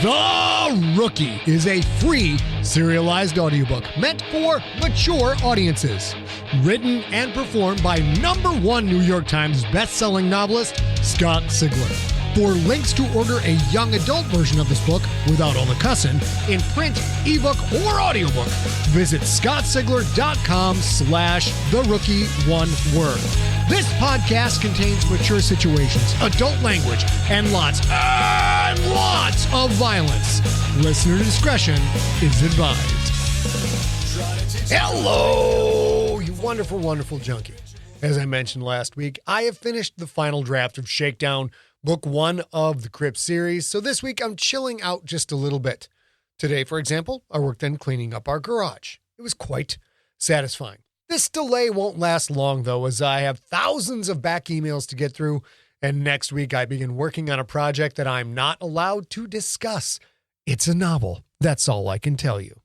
The Rookie is a free serialized audiobook meant for mature audiences. Written and performed by #1 New York Times bestselling novelist Scott Sigler. For links to order a young adult version of this book without all the cussing in print, ebook, or audiobook, visit scottsigler.com/therookie, one word. This podcast contains mature situations, adult language, and lots of violence. Listener discretion is advised. Hello, you wonderful, wonderful junkie. As I mentioned last week, I have finished the final draft of Shakedown, Book 1 of the Crypt series, so this week I'm chilling out just a little bit. Today, for example, I worked on cleaning up our garage. It was quite satisfying. This delay won't last long, though, as I have thousands of back emails to get through, and next week I begin working on a project that I'm not allowed to discuss. It's a novel. That's all I can tell you.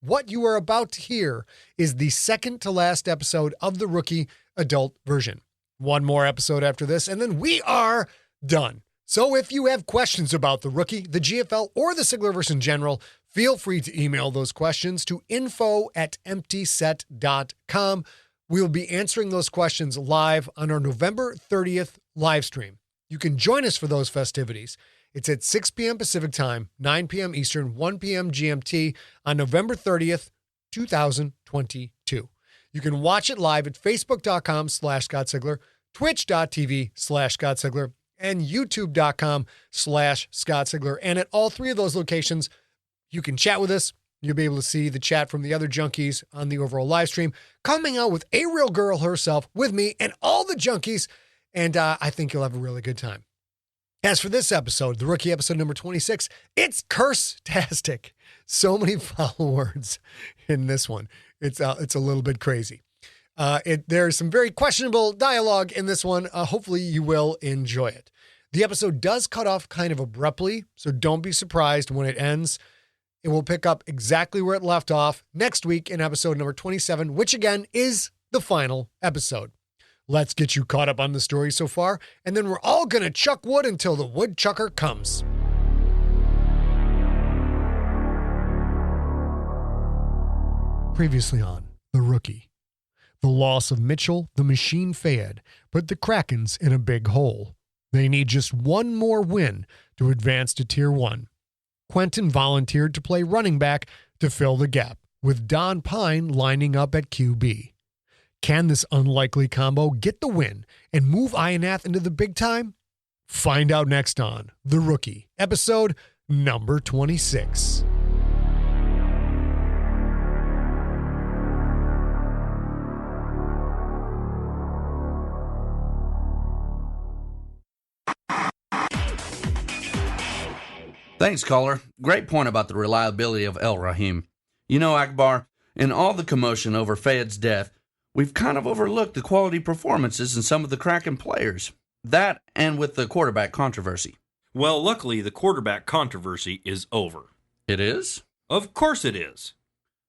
What you are about to hear is the second to last episode of the Rookie adult version. One more episode after this, and then we are done. So if you have questions about the Rookie, the GFL, or the Siglerverse in general, feel free to email those questions to info@emptyset.com. We'll be answering those questions live on our November 30th live stream. You can join us for those festivities. It's at 6 p.m. Pacific Time, 9 p.m. Eastern, 1 p.m. GMT on November 30th, 2022. You can watch it live at facebook.com/Scott Sigler, twitch.tv/Scott Sigler, and youtube.com/Scott Sigler. And at all three of those locations, you can chat with us. You'll be able to see the chat from the other junkies on the overall live stream, coming out with a real girl herself, with me, and all the junkies. And I think you'll have a really good time. As for this episode, the Rookie episode number 26, it's curse-tastic. So many foul words in this one. It's a little bit crazy. There's some very questionable dialogue in this one. Hopefully you will enjoy it. The episode does cut off kind of abruptly, so don't be surprised when it ends. It will pick up exactly where it left off next week in episode number 27, which again is the final episode. Let's get you caught up on the story so far, and then we're all going to chuck wood until the woodchucker comes. Previously on The Rookie. The loss of Mitchell, the machine Fayed, put the Krakens in a big hole. They need just one more win to advance to Tier 1. Quentin volunteered to play running back to fill the gap, with Don Pine lining up at QB. Can this unlikely combo get the win and move Ionath into the big time? Find out next on The Rookie, episode number 26. Thanks, caller. Great point about the reliability of El Rahim. You know, Akbar, in all the commotion over Fayed's death, we've kind of overlooked the quality performances in some of the Kraken players. That and with the quarterback controversy. Well, luckily, the quarterback controversy is over. It is? Of course it is.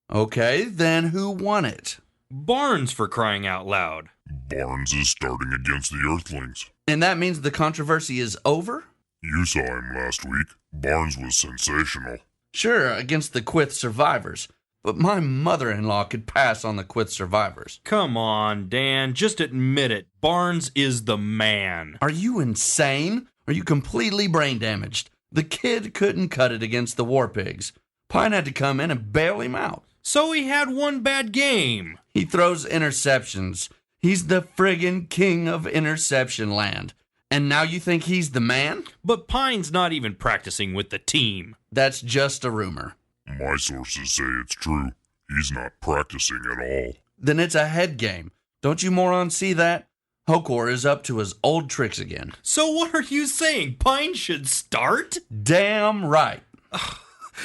Okay, then who won it? Barnes, for crying out loud. Barnes is starting against the Earthlings. And that means the controversy is over? You saw him last week. Barnes was sensational. Sure, against the Quith survivors. But my mother-in-law could pass on the Quith survivors. Come on, Dan, just admit it. Barnes is the man. Are you insane? Are you completely brain damaged? The kid couldn't cut it against the War Pigs. Pine had to come in and bail him out. So he had one bad game. He throws interceptions. He's the friggin' king of interception land. And now you think he's the man? But Pine's not even practicing with the team. That's just a rumor. My sources say it's true. He's not practicing at all. Then it's a head game. Don't you morons see that? Hokor is up to his old tricks again. So what are you saying? Pine should start? Damn right.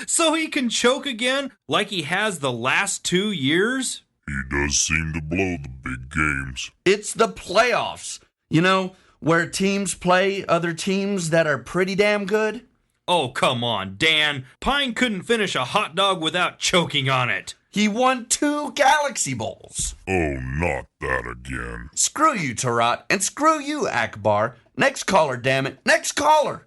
So he can choke again like he has the last 2 years? He does seem to blow the big games. It's the playoffs. You know, where teams play other teams that are pretty damn good? Oh, come on, Dan. Pine couldn't finish a hot dog without choking on it. He won 2 Galaxy Bowls. Oh, not that again. Screw you, Tarat, and screw you, Akbar. Next caller, damn it. Next caller.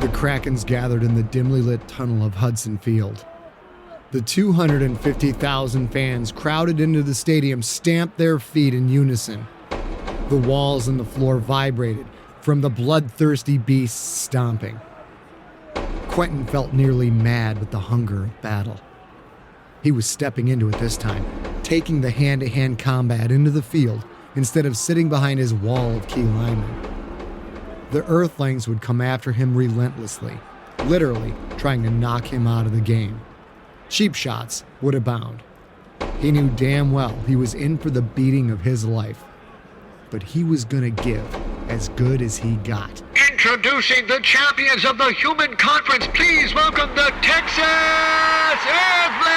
The Krakens gathered in the dimly lit tunnel of Hudson Field. The 250,000 fans crowded into the stadium stamped their feet in unison. The walls and the floor vibrated from the bloodthirsty beasts stomping. Quentin felt nearly mad with the hunger of battle. He was stepping into it this time, taking the hand-to-hand combat into the field instead of sitting behind his wall of key linemen. The Earthlings would come after him relentlessly, literally trying to knock him out of the game. Cheap shots would abound. He knew damn well he was in for the beating of his life, but he was gonna give as good as he got. Introducing the champions of the Human Conference, please welcome the Texas Earthlings!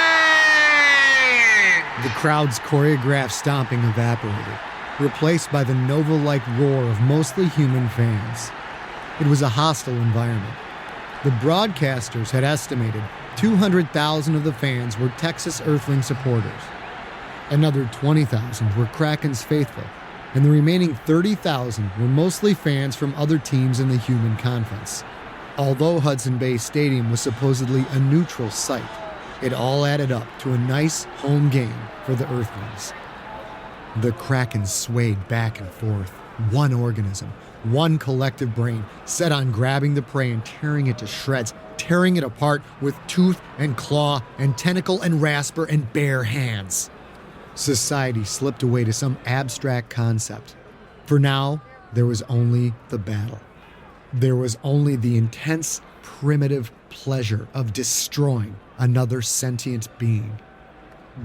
The crowd's choreographed stomping evaporated, replaced by the Nova-like roar of mostly human fans. It was a hostile environment. The broadcasters had estimated 200,000 of the fans were Texas Earthling supporters. Another 20,000 were Krakens faithful, and the remaining 30,000 were mostly fans from other teams in the Human Conference. Although Hudson Bay Stadium was supposedly a neutral site, it all added up to a nice home game for the Earthlings. The Krakens swayed back and forth, one organism, one collective brain, set on grabbing the prey and tearing it to shreds, tearing it apart with tooth and claw and tentacle and rasper and bare hands. Society slipped away to some abstract concept. For now, there was only the battle. There was only the intense, primitive pleasure of destroying another sentient being.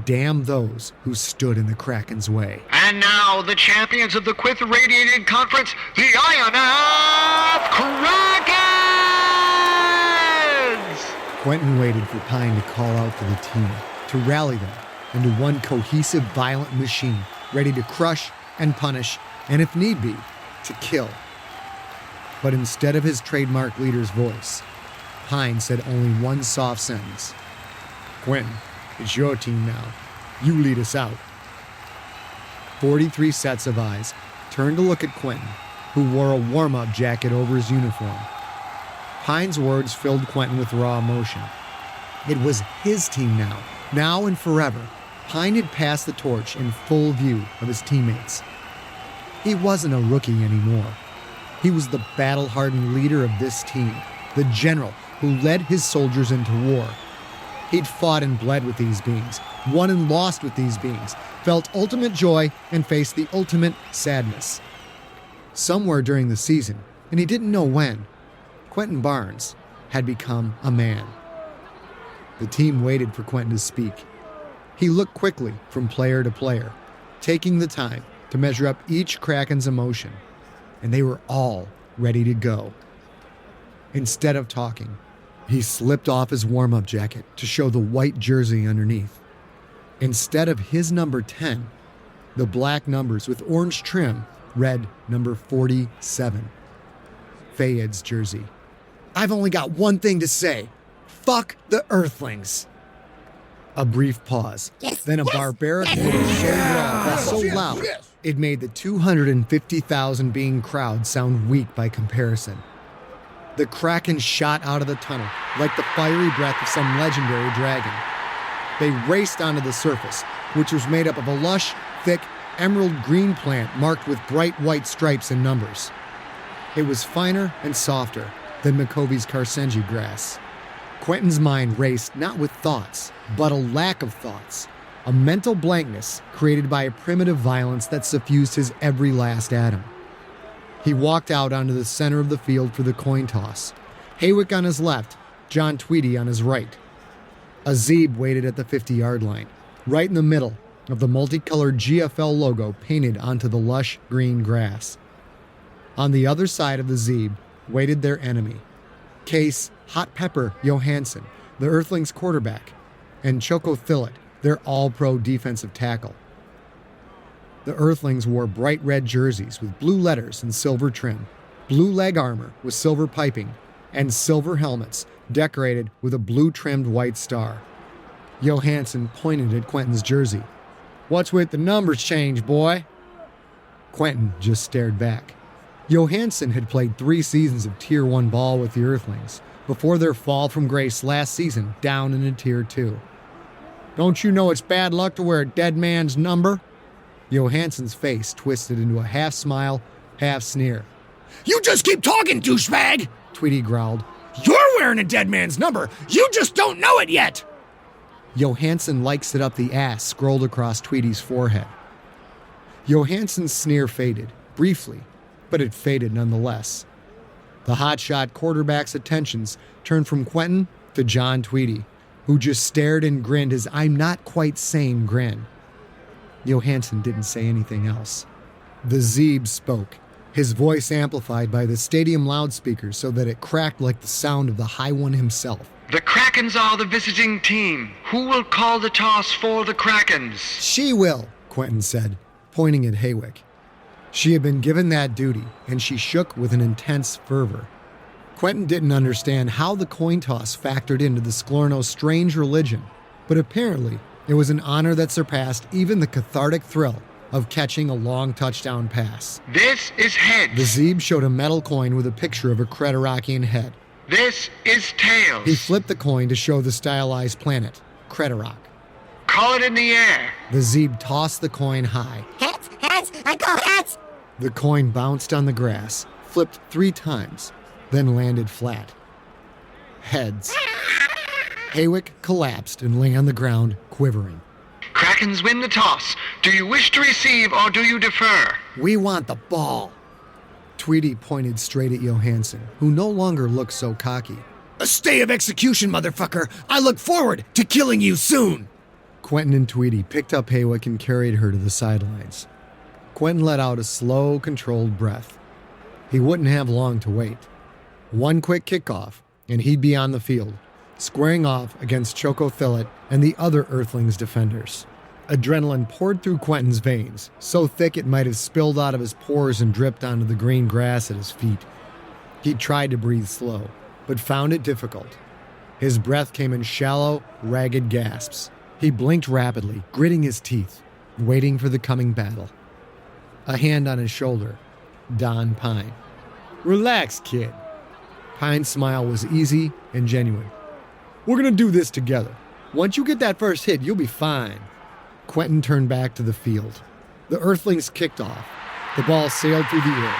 Damn those who stood in the Kraken's way. And now, the champions of the Quith Radiated Conference, the INF Krakens! Quentin waited for Pine to call out for the team, to rally them into one cohesive, violent machine, ready to crush and punish, and if need be, to kill. But instead of his trademark leader's voice, Pine said only one soft sentence. "Quentin, it's your team now. You lead us out." 43 sets of eyes turned to look at Quentin, who wore a warm-up jacket over his uniform. Pine's words filled Quentin with raw emotion. It was his team now and forever. Pine had passed the torch in full view of his teammates. He wasn't a rookie anymore. He was the battle-hardened leader of this team, the general who led his soldiers into war. He'd fought and bled with these beings, won and lost with these beings, felt ultimate joy and faced the ultimate sadness. Somewhere during the season, and he didn't know when, Quentin Barnes had become a man. The team waited for Quentin to speak. He looked quickly from player to player, taking the time to measure up each Kraken's emotion, and they were all ready to go. Instead of talking, he slipped off his warm-up jacket to show the white jersey underneath. Instead of his number 10, the black numbers with orange trim read number 47. Fayed's jersey. "I've only got one thing to say. Fuck the Earthlings." A brief pause, then a barbaric little brawl that's so loud it made the 250,000 being crowd sound weak by comparison. The Kraken shot out of the tunnel like the fiery breath of some legendary dragon. They raced onto the surface, which was made up of a lush, thick, emerald green plant marked with bright white stripes and numbers. It was finer and softer than McCovey's Carsenji grass. Quentin's mind raced not with thoughts, but a lack of thoughts, a mental blankness created by a primitive violence that suffused his every last atom. He walked out onto the center of the field for the coin toss. Haywick on his left, John Tweedy on his right. A Zeeb waited at the 50-yard line, right in the middle of the multicolored GFL logo painted onto the lush green grass. On the other side of the Zeeb waited their enemy, Case Hot Pepper Johansson, the Earthlings quarterback, and Choco Thillett, their all-pro defensive tackle. The Earthlings wore bright red jerseys with blue letters and silver trim, blue leg armor with silver piping, and silver helmets decorated with a blue-trimmed white star. Johansson pointed at Quentin's jersey. "What's with the numbers change, boy?" Quentin just stared back. Johansson had played 3 seasons of Tier 1 ball with the Earthlings before their fall from grace last season down into Tier 2. Don't you know it's bad luck to wear a dead man's number? Johansson's face twisted into a half smile, half sneer. You just keep talking, douchebag! Tweety growled. You're wearing a dead man's number. You just don't know it yet. Johansson likes it up the ass scrolled across Tweety's forehead. Johansson's sneer faded, briefly, but it faded nonetheless. The hotshot quarterback's attentions turned from Quentin to John Tweety, who just stared and grinned his I'm not quite sane grin. Johansson didn't say anything else. The Zeeb spoke, his voice amplified by the stadium loudspeakers so that it cracked like the sound of the High One himself. The Krakens are the visiting team. Who will call the toss for the Krakens? She will, Quentin said, pointing at Haywick. She had been given that duty, and she shook with an intense fervor. Quentin didn't understand how the coin toss factored into the Sklorno's strange religion, but apparently it was an honor that surpassed even the cathartic thrill of catching a long touchdown pass. This is heads. The Zeeb showed a metal coin with a picture of a Creterakian head. This is tails. He flipped the coin to show the stylized planet, Creterak. Call it in the air. The Zeeb tossed the coin high. Heads, I call heads. The coin bounced on the grass, flipped 3 times, then landed flat. Heads. Haywick collapsed and lay on the ground, quivering. Krakens win the toss. Do you wish to receive or do you defer? We want the ball. Tweety pointed straight at Johansson, who no longer looked so cocky. A stay of execution, motherfucker. I look forward to killing you soon. Quentin and Tweety picked up Haywick and carried her to the sidelines. Quentin let out a slow, controlled breath. He wouldn't have long to wait. One quick kickoff, and he'd be on the field, squaring off against Choco Thillet and the other Earthlings' defenders. Adrenaline poured through Quentin's veins, so thick it might have spilled out of his pores and dripped onto the green grass at his feet. He tried to breathe slow, but found it difficult. His breath came in shallow, ragged gasps. He blinked rapidly, gritting his teeth, waiting for the coming battle. A hand on his shoulder. Don Pine. Relax, kid. Pine's smile was easy and genuine. We're gonna do this together. Once you get that first hit, you'll be fine. Quentin turned back to the field. The Earthlings kicked off. The ball sailed through the air.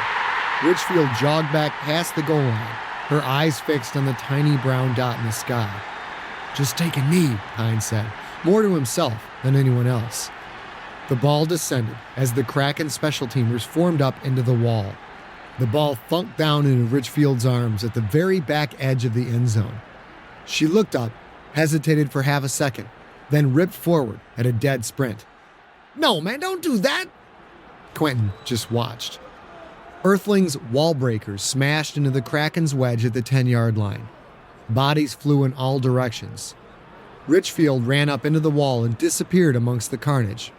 Richfield jogged back past the goal line, her eyes fixed on the tiny brown dot in the sky. Just take a knee, Pine said, more to himself than anyone else. The ball descended as the Kraken special teamers formed up into the wall. The ball thunked down into Richfield's arms at the very back edge of the end zone. She looked up, hesitated for half a second, then ripped forward at a dead sprint. No, man, don't do that! Quentin just watched. Earthlings' wall breakers smashed into the Kraken's wedge at the 10-yard line. Bodies flew in all directions. Richfield ran up into the wall and disappeared amongst the carnage.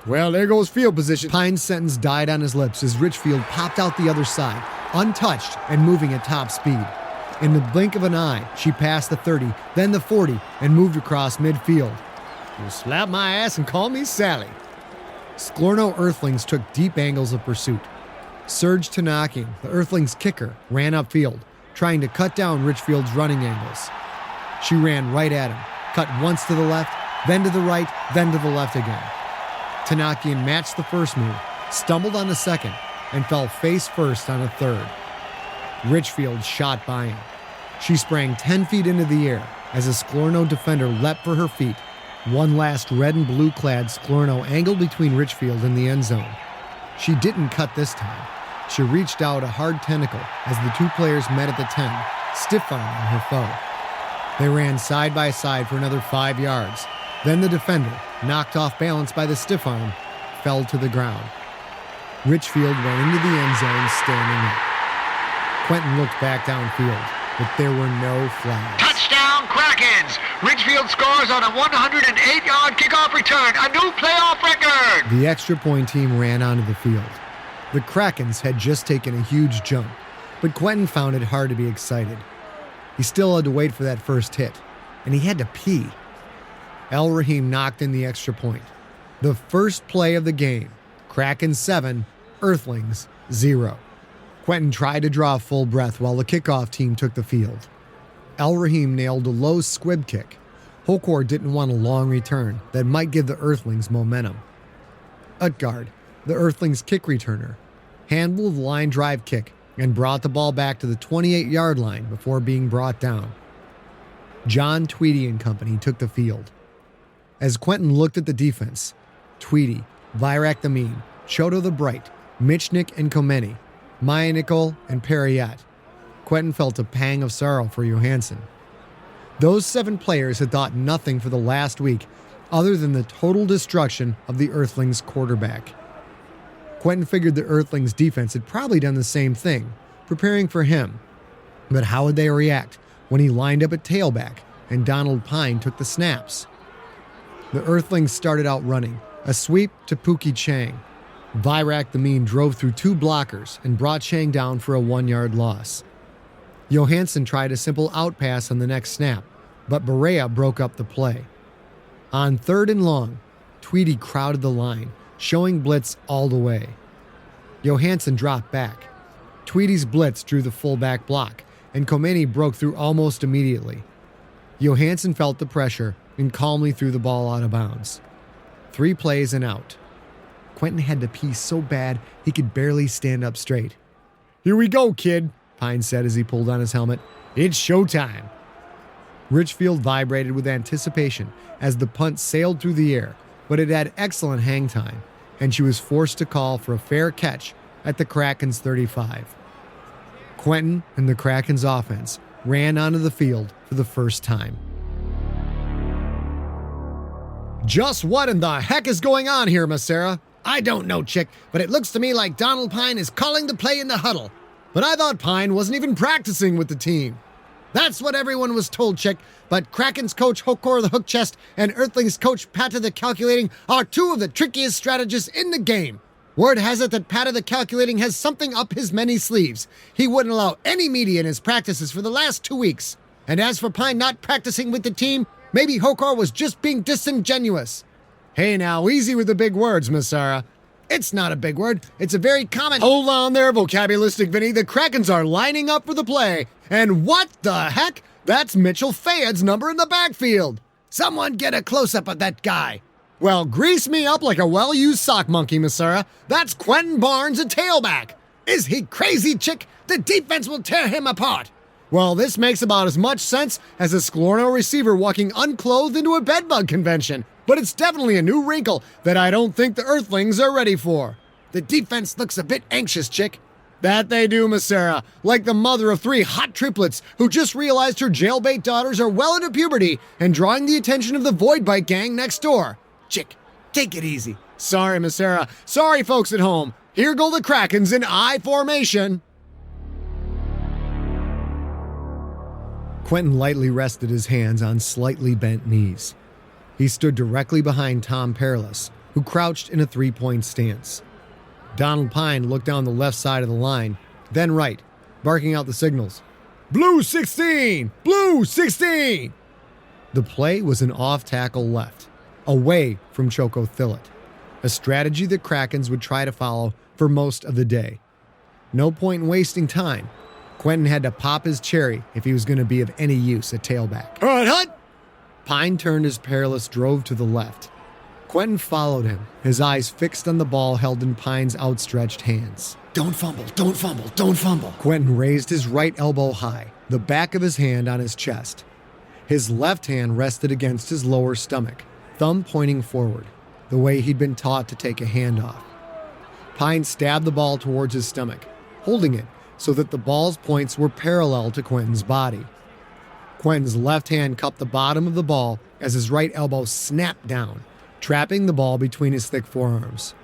Well, there goes field position. Pine's sentence died on his lips as Richfield popped out the other side, untouched and moving at top speed. In the blink of an eye, she passed the 30, then the 40, and moved across midfield. You slap my ass and call me Sally. Sklorno Earthlings took deep angles of pursuit. Serge Tanakian, the Earthlings' kicker, ran upfield, trying to cut down Richfield's running angles. She ran right at him, cut once to the left, then to the right, then to the left again. Tanakian matched the first move, stumbled on the second, and fell face first on a third. Richfield shot by him. She sprang 10 feet into the air as a Sklorno defender leapt for her feet. One last red and blue clad Sklorno angled between Richfield and the end zone. She didn't cut this time. She reached out a hard tentacle as the two players met at the 10, stiff-arming her foe. They ran side by side for another 5 yards. Then the defender, knocked off balance by the stiff arm, fell to the ground. Richfield went into the end zone standing up. Quentin looked back downfield, but there were no flags. Touchdown, Krakens! Richfield scores on a 108-yard kickoff return, a new playoff record! The extra point team ran onto the field. The Krakens had just taken a huge jump, but Quentin found it hard to be excited. He still had to wait for that first hit, and he had to pee. El Rahim knocked in the extra point. The first play of the game, Kraken 7, Earthlings 0. Quentin tried to draw a full breath while the kickoff team took the field. El Rahim nailed a low squib kick. Hokor didn't want a long return that might give the Earthlings momentum. Utgard, the Earthlings' kick returner, handled the line drive kick and brought the ball back to the 28-yard line before being brought down. John Tweedy and company took the field. As Quentin looked at the defense, Tweedy, Virak the Mean, Chodo the Bright, Michnik and Komeni, Maya Nicol and Perriat, Quentin felt a pang of sorrow for Johansson. Those 7 players had thought nothing for the last week other than the total destruction of the Earthlings' quarterback. Quentin figured the Earthlings' defense had probably done the same thing, preparing for him. But how would they react when he lined up at tailback and Donald Pine took the snaps? The Earthlings started out running, a sweep to Pookie Chang. Virak the Mean drove through 2 blockers and brought Chang down for a 1-yard loss. Johansson tried a simple out pass on the next snap, but Berea broke up the play. On 3rd and long, Tweedy crowded the line, showing blitz all the way. Johansson dropped back. Tweedy's blitz drew the fullback block, and Komeni broke through almost immediately. Johansson felt the pressure and calmly threw the ball out of bounds. 3 plays and out. Quentin had to pee so bad he could barely stand up straight. "Here we go, kid," Pine said as he pulled on his helmet. "It's showtime." Richfield vibrated with anticipation as the punt sailed through the air, but it had excellent hang time, and she was forced to call for a fair catch at the Krakens' 35. Quentin and the Krakens' offense ran onto the field for the first time. "Just what in the heck is going on here, Miss Sarah?" I don't know, Chick, but it looks to me like Donald Pine is calling the play in the huddle. "But I thought Pine wasn't even practicing with the team." That's what everyone was told, Chick, but Kraken's coach Hokor the Hook Chest and Earthling's coach Pata the Calculating are 2 of the trickiest strategists in the game. Word has it that Pata the Calculating has something up his many sleeves. He wouldn't allow any media in his practices for the last 2 weeks. And as for Pine not practicing with the team, maybe Hokor was just being disingenuous. "Hey now, easy with the big words, Miss Sarah." It's not a big word. It's a very common... Hold on there, Vocabulistic Vinny. The Krakens are lining up for the play. And what the heck? That's Mitchell Fayed's number in the backfield. Someone get a close-up of that guy. Well, grease me up like a well-used sock monkey, Miss Sarah. That's Quentin Barnes, a tailback. Is he crazy, Chick? The defense will tear him apart. Well, this makes about as much sense as a Sklorno receiver walking unclothed into a bedbug convention. But it's definitely a new wrinkle that I don't think the Earthlings are ready for. The defense looks a bit anxious, Chick. That they do, Miss Sarah. Like the mother of 3 hot triplets who just realized her jailbait daughters are well into puberty and drawing the attention of the Void Bite gang next door. Chick, take it easy. Sorry, Miss Sarah. Sorry, folks at home. Here go the Krakens in I formation. Quentin lightly rested his hands on slightly bent knees. He stood directly behind Tom Perilous, who crouched in a 3-point stance. Donald Pine looked down the left side of the line, then right, barking out the signals. "Blue 16! Blue 16!" The play was an off-tackle left, away from Choco Thillet, a strategy the Krakens would try to follow for most of the day. No point in wasting time. Quentin had to pop his cherry if he was going to be of any use at tailback. All right, Hut! Pine turned as Perilous drove to the left. Quentin followed him, his eyes fixed on the ball held in Pine's outstretched hands. Don't fumble, don't fumble, don't fumble. Quentin raised his right elbow high, the back of his hand on his chest. His left hand rested against his lower stomach, thumb pointing forward, the way he'd been taught to take a handoff. Pine stabbed the ball towards his stomach, holding it so that the ball's points were parallel to Quentin's body. Quentin's left hand cupped the bottom of the ball as his right elbow snapped down, trapping the ball between his thick forearms.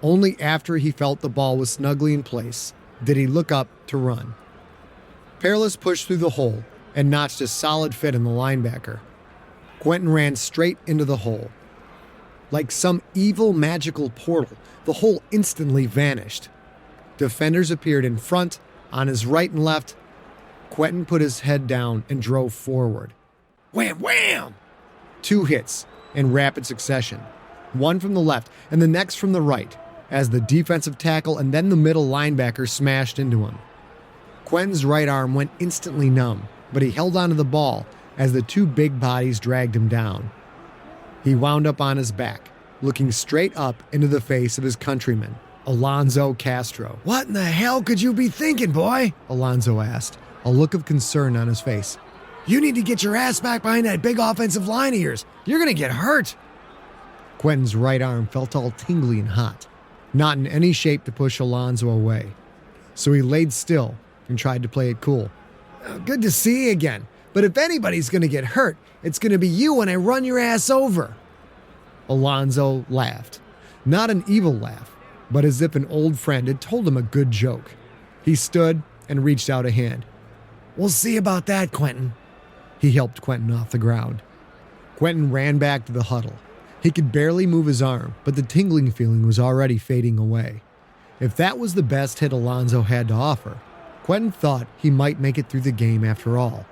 Only after he felt the ball was snugly in place did he look up to run. Perilous pushed through the hole and notched a solid fit in the linebacker. Quentin ran straight into the hole. Like some evil magical portal, the hole instantly vanished. Defenders appeared in front, on his right and left. Quentin put his head down and drove forward. Wham, wham! 2 hits in rapid succession, one from the left and the next from the right, as the defensive tackle and then the middle linebacker smashed into him. Quentin's right arm went instantly numb, but he held onto the ball as the two big bodies dragged him down. He wound up on his back, looking straight up into the face of his countryman, Alonzo Castro. What in the hell could you be thinking, boy? Alonzo asked, a look of concern on his face. You need to get your ass back behind that big offensive line of yours. You're going to get hurt. Quentin's right arm felt all tingly and hot, not in any shape to push Alonzo away. So he laid still and tried to play it cool. Good to see you again. But if anybody's going to get hurt, it's going to be you when I run your ass over. Alonzo laughed. Not an evil laugh, but as if an old friend had told him a good joke. He stood and reached out a hand. We'll see about that, Quentin. He helped Quentin off the ground. Quentin ran back to the huddle. He could barely move his arm, but the tingling feeling was already fading away. If that was the best hit Alonzo had to offer, Quentin thought he might make it through the game after all.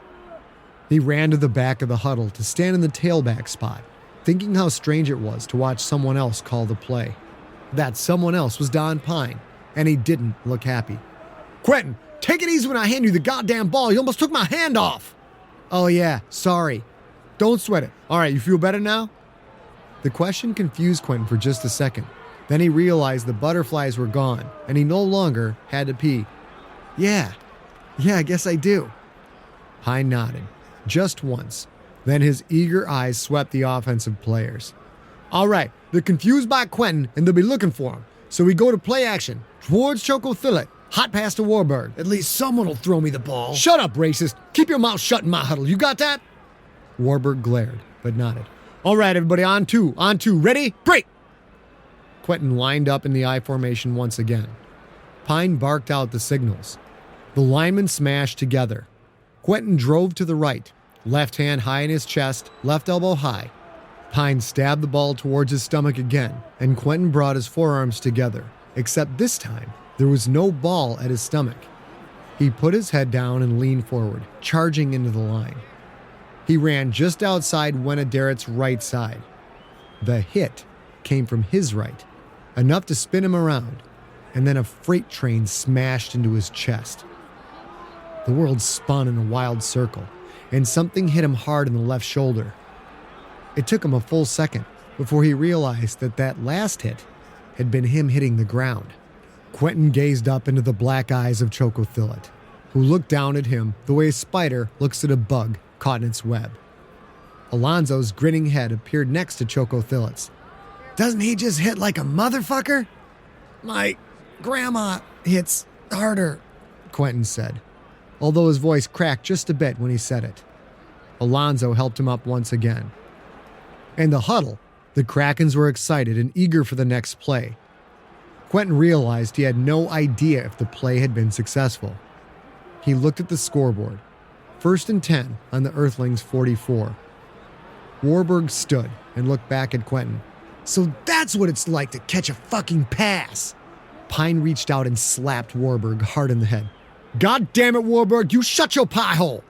He ran to the back of the huddle to stand in the tailback spot, thinking how strange it was to watch someone else call the play. That someone else was Don Pine, and he didn't look happy. Quentin, take it easy when I hand you the goddamn ball. You almost took my hand off. Oh yeah, sorry. Don't sweat it. All right, you feel better now? The question confused Quentin for just a second. Then he realized the butterflies were gone, and he no longer had to pee. Yeah, I guess I do. Pine nodded, just once. Then his eager eyes swept the offensive players. All right, they're confused by Quentin, and they'll be looking for him. So we go to play action. Towards Choco Fillet. Hot pass to Warburg. At least someone will throw me the ball. Shut up, racist. Keep your mouth shut in my huddle. You got that? Warburg glared, but nodded. All right, everybody, on two. Ready? Break! Quentin lined up in the I formation once again. Pine barked out the signals. The linemen smashed together. Quentin drove to the right, left hand high in his chest, left elbow high. Pine stabbed the ball towards his stomach again, and Quentin brought his forearms together, except this time, there was no ball at his stomach. He put his head down and leaned forward, charging into the line. He ran just outside Wenadaret's right side. The hit came from his right, enough to spin him around, and then a freight train smashed into his chest. The world spun in a wild circle, and something hit him hard in the left shoulder. It took him a full second before he realized that last hit had been him hitting the ground. Quentin gazed up into the black eyes of Choco Fillet, who looked down at him the way a spider looks at a bug caught in its web. Alonzo's grinning head appeared next to Choco Fillet's. Doesn't he just hit like a motherfucker? My grandma hits harder, Quentin said, although his voice cracked just a bit when he said it. Alonzo helped him up once again. In the huddle, the Krakens were excited and eager for the next play. Quentin realized he had no idea if the play had been successful. He looked at the scoreboard. 1st and 10 on the Earthlings' 44. Warburg stood and looked back at Quentin. So that's what it's like to catch a fucking pass. Pine reached out and slapped Warburg hard in the head. God damn it, Warburg, you shut your pie hole!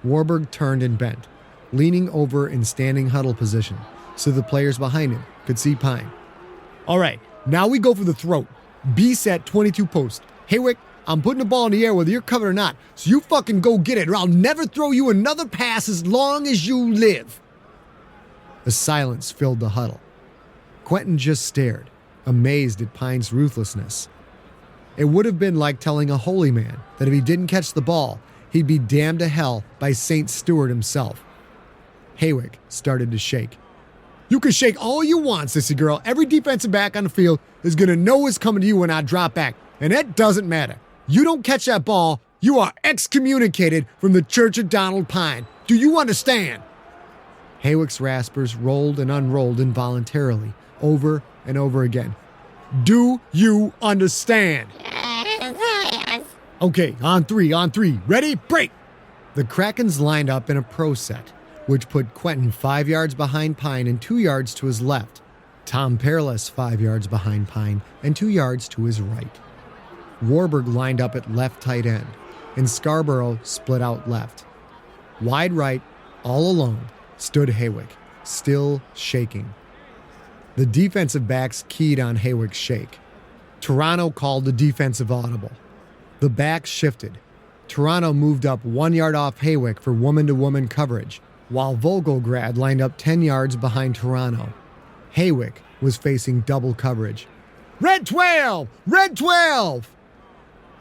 Warburg turned and bent, leaning over in standing huddle position so the players behind him could see Pine. All right, now we go for the throat. B set 22 post. Haywick, I'm putting the ball in the air whether you're covered or not, so you fucking go get it or I'll never throw you another pass as long as you live. A silence filled the huddle. Quentin just stared, amazed at Pine's ruthlessness. It would have been like telling a holy man that if he didn't catch the ball, he'd be damned to hell by St. Stewart himself. Haywick started to shake. You can shake all you want, sissy girl. Every defensive back on the field is going to know what's coming to you when I drop back. And that doesn't matter. You don't catch that ball, you are excommunicated from the Church of Donald Pine. Do you understand? Haywick's raspers rolled and unrolled involuntarily, over and over again. Do you understand? Okay, on three. Ready? Break! The Krakens lined up in a pro set, which put Quentin 5 yards behind Pine and 2 yards to his left. Tom Perilous 5 yards behind Pine and 2 yards to his right. Warburg lined up at left tight end, and Scarborough split out left. Wide right, all alone, stood Haywick, still shaking. The defensive backs keyed on Haywick's shake. Toronto called the defensive audible. The backs shifted. Toronto moved up 1 yard off Haywick for woman-to-woman coverage, while Volgograd lined up 10 yards behind Toronto. Haywick was facing double coverage. Red 12! Red 12!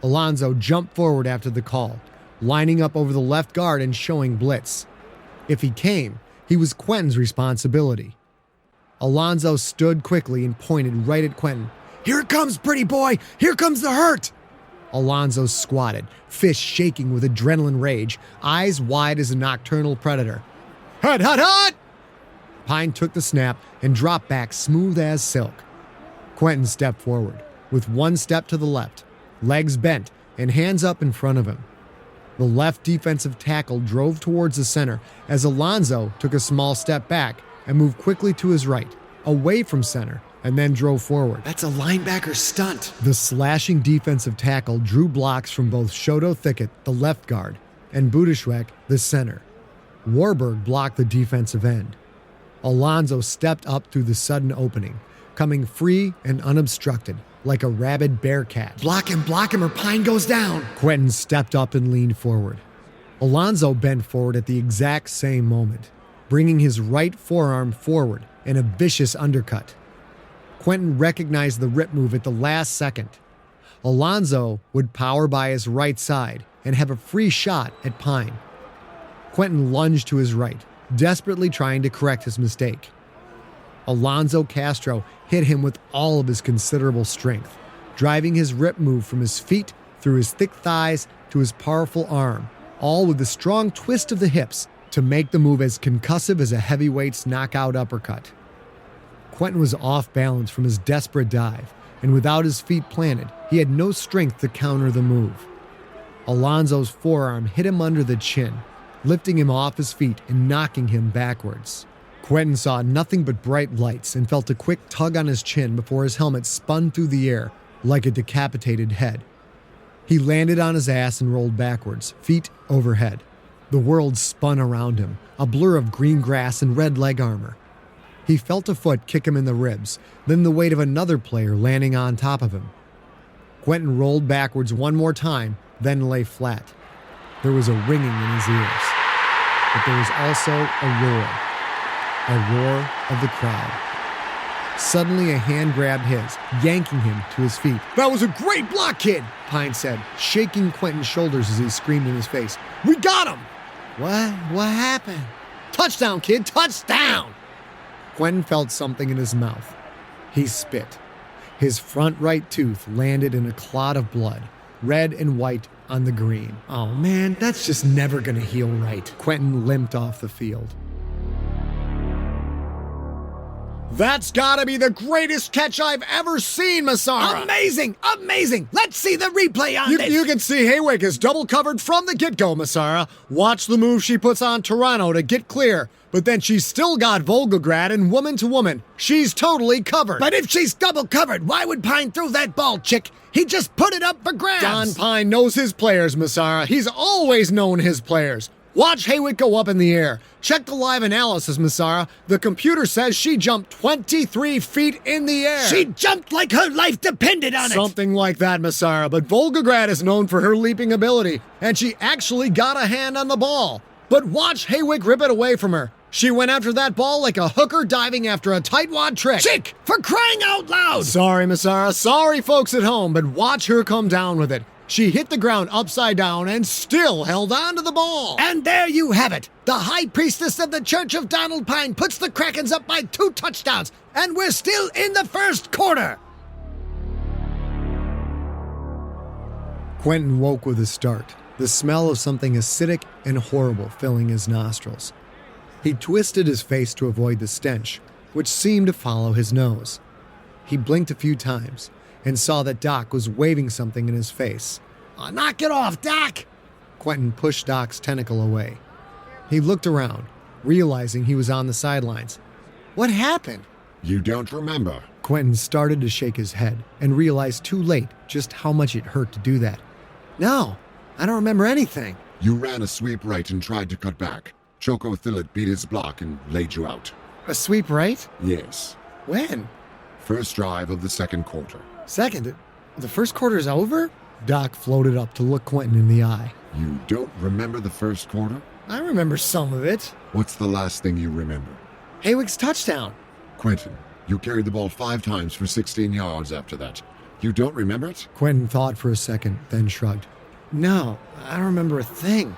Alonzo jumped forward after the call, lining up over the left guard and showing blitz. If he came, he was Quentin's responsibility. Alonzo stood quickly and pointed right at Quentin. Here it comes, pretty boy! Here comes the hurt! Alonzo squatted, fist shaking with adrenaline rage, eyes wide as a nocturnal predator. Hut, hut, hut! Pine took the snap and dropped back smooth as silk. Quentin stepped forward, with one step to the left, legs bent and hands up in front of him. The left defensive tackle drove towards the center as Alonzo took a small step back and moved quickly to his right, away from center, and then drove forward. That's a linebacker stunt. The slashing defensive tackle drew blocks from both Shoto Thicket, the left guard, and Budishwek, the center. Warburg blocked the defensive end. Alonzo stepped up through the sudden opening, coming free and unobstructed, like a rabid bearcat. Block him, or Pine goes down. Quentin stepped up and leaned forward. Alonzo bent forward at the exact same moment, bringing his right forearm forward in a vicious undercut. Quentin recognized the rip move at the last second. Alonzo would power by his right side and have a free shot at Pine. Quentin lunged to his right, desperately trying to correct his mistake. Alonzo Castro hit him with all of his considerable strength, driving his rip move from his feet through his thick thighs to his powerful arm, all with a strong twist of the hips to make the move as concussive as a heavyweight's knockout uppercut. Quentin was off balance from his desperate dive, and without his feet planted, he had no strength to counter the move. Alonzo's forearm hit him under the chin, lifting him off his feet and knocking him backwards. Quentin saw nothing but bright lights and felt a quick tug on his chin before his helmet spun through the air like a decapitated head. He landed on his ass and rolled backwards, feet overhead. The world spun around him, a blur of green grass and red leg armor. He felt a foot kick him in the ribs, then the weight of another player landing on top of him. Quentin rolled backwards one more time, then lay flat. There was a ringing in his ears, but there was also a roar of the crowd. Suddenly, a hand grabbed his, yanking him to his feet. That was a great block, kid, Pine said, shaking Quentin's shoulders as he screamed in his face. We got him! What happened? Touchdown, kid, touchdown! Quentin felt something in his mouth. He spit. His front right tooth landed in a clot of blood, red and white on the green. Oh man, that's just never gonna heal right. Quentin limped off the field. That's gotta be the greatest catch I've ever seen, Massara! Amazing! Amazing! Let's see the replay on this! You can see Haywick is double covered from the get-go, Massara. Watch the move she puts on Toronto to get clear. But then she's still got Volgograd and woman to woman. She's totally covered. But if she's double covered, why would Pine throw that ball, chick? He just put it up for grabs. Don Pine knows his players, Massara. He's always known his players. Watch Haywick go up in the air. Check the live analysis, Massara. The computer says she jumped 23 feet in the air. She jumped like her life depended on it. Something like that, Massara. But Volgograd is known for her leaping ability, and she actually got a hand on the ball. But watch Haywick rip it away from her. She went after that ball like a hooker diving after a tightwad trick. Chick, for crying out loud! Sorry, Massara. Sorry, folks at home, but watch her come down with it. She hit the ground upside down and still held on to the ball. And there you have it. The high priestess of the Church of Donald Pine puts the Krakens up by 2 touchdowns, and we're still in the first quarter. Quentin woke with a start, the smell of something acidic and horrible filling his nostrils. He twisted his face to avoid the stench, which seemed to follow his nose. He blinked a few times and saw that Doc was waving something in his face. Knock it off, Doc! Quentin pushed Doc's tentacle away. He looked around, realizing he was on the sidelines. What happened? You don't remember. Quentin started to shake his head and realized too late just how much it hurt to do that. No, I don't remember anything. You ran a sweep right and tried to cut back. Choco Thillet beat his block and laid you out. A sweep right? Yes. When? First drive of the second quarter. Second? The first quarter's over? Doc floated up to look Quentin in the eye. You don't remember the first quarter? I remember some of it. What's the last thing you remember? Haywick's touchdown. Quentin, you carried the ball 5 times for 16 yards after that. You don't remember it? Quentin thought for a second, then shrugged. No, I don't remember a thing.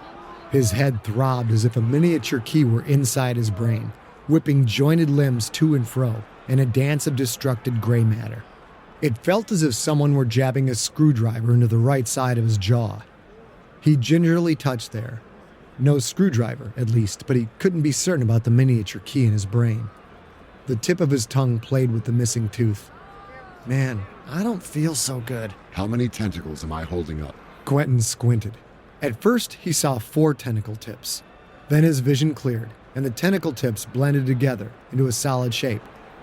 His head throbbed as if a miniature key were inside his brain, whipping jointed limbs to and fro in a dance of destructed gray matter. It felt as if someone were jabbing a screwdriver into the right side of his jaw. He gingerly touched there. No screwdriver, at least, but he couldn't be certain about the miniature key in his brain. The tip of his tongue played with the missing tooth. Man, I don't feel so good. How many tentacles am I holding up? Quentin squinted. At first, he saw 4 tentacle tips. Then his vision cleared, and the tentacle tips blended together into a solid shape.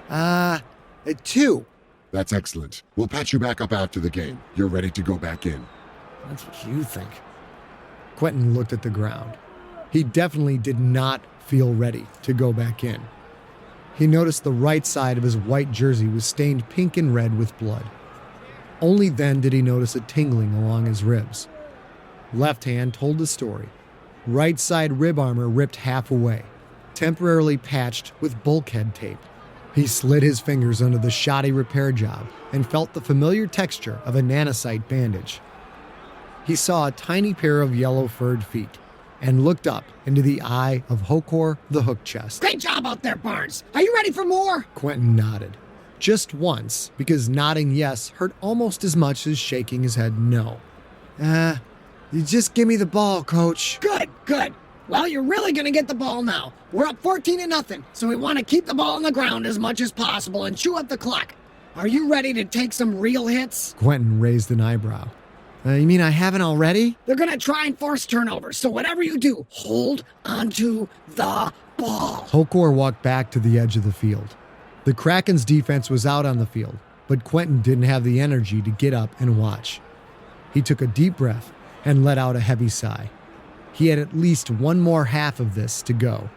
2. That's excellent. We'll patch you back up after the game. You're ready to go back in. That's what you think. Quentin looked at the ground. He definitely did not feel ready to go back in. He noticed the right side of his white jersey was stained pink and red with blood. Only then did he notice a tingling along his ribs. Left hand told the story. Right side rib armor ripped half away, temporarily patched with bulkhead tape. He slid his fingers under the shoddy repair job and felt the familiar texture of a nanosite bandage. He saw a tiny pair of yellow furred feet and looked up into the eye of Hokor the Hook Chest. Great job out there, Barnes. Are you ready for more? Quentin nodded. Just once, because nodding yes hurt almost as much as shaking his head no. You just give me the ball, Coach. Good. Well, you're really going to get the ball now. We're up 14-0, so we want to keep the ball on the ground as much as possible and chew up the clock. Are you ready to take some real hits? Quentin raised an eyebrow. You mean I haven't already? They're going to try and force turnovers, so whatever you do, hold onto the ball. Hokor walked back to the edge of the field. The Krakens' defense was out on the field, but Quentin didn't have the energy to get up and watch. He took a deep breath and let out a heavy sigh. He had at least one more half of this to go.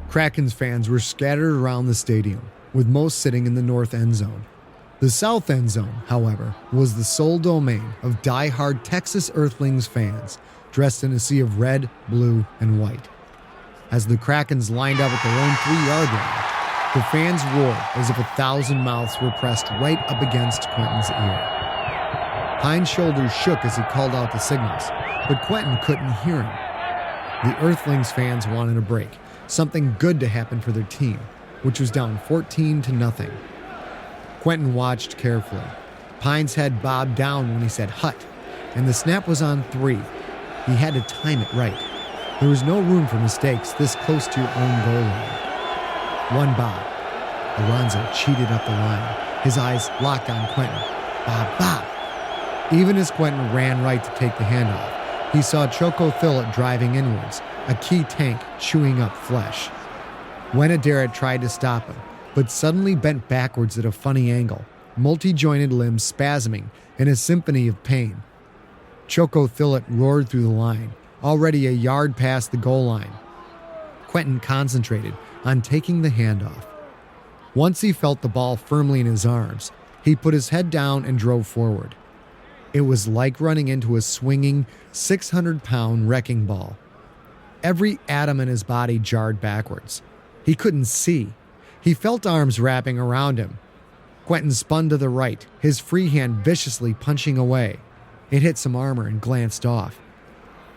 Krakens fans were scattered around the stadium, with most sitting in the north end zone. The south end zone, however, was the sole domain of die-hard Texas Earthlings fans, dressed in a sea of red, blue, and white. As the Krakens lined up at their own 3-yard line, the fans roared as if 1,000 mouths were pressed right up against Quentin's ear. Pine's shoulders shook as he called out the signals, but Quentin couldn't hear him. The Earthlings fans wanted a break, something good to happen for their team, which was down 14-0. Quentin watched carefully. Pine's head bobbed down when he said hut, and the snap was on 3. He had to time it right. There was no room for mistakes this close to your own goal line. One bob. Alonzo cheated up the line, his eyes locked on Quentin. Bob, bob. Even as Quentin ran right to take the handoff, he saw Choco Thillett driving inwards, a key tank chewing up flesh. Wenaderet tried to stop him, but suddenly bent backwards at a funny angle, multi-jointed limbs spasming in a symphony of pain. Choco Thillett roared through the line, already a yard past the goal line. Quentin concentrated on taking the handoff. Once he felt the ball firmly in his arms, he put his head down and drove forward. It was like running into a swinging 600-pound wrecking ball. Every atom in his body jarred backwards. He couldn't see. He felt arms wrapping around him. Quentin spun to the right, his free hand viciously punching away. It hit some armor and glanced off.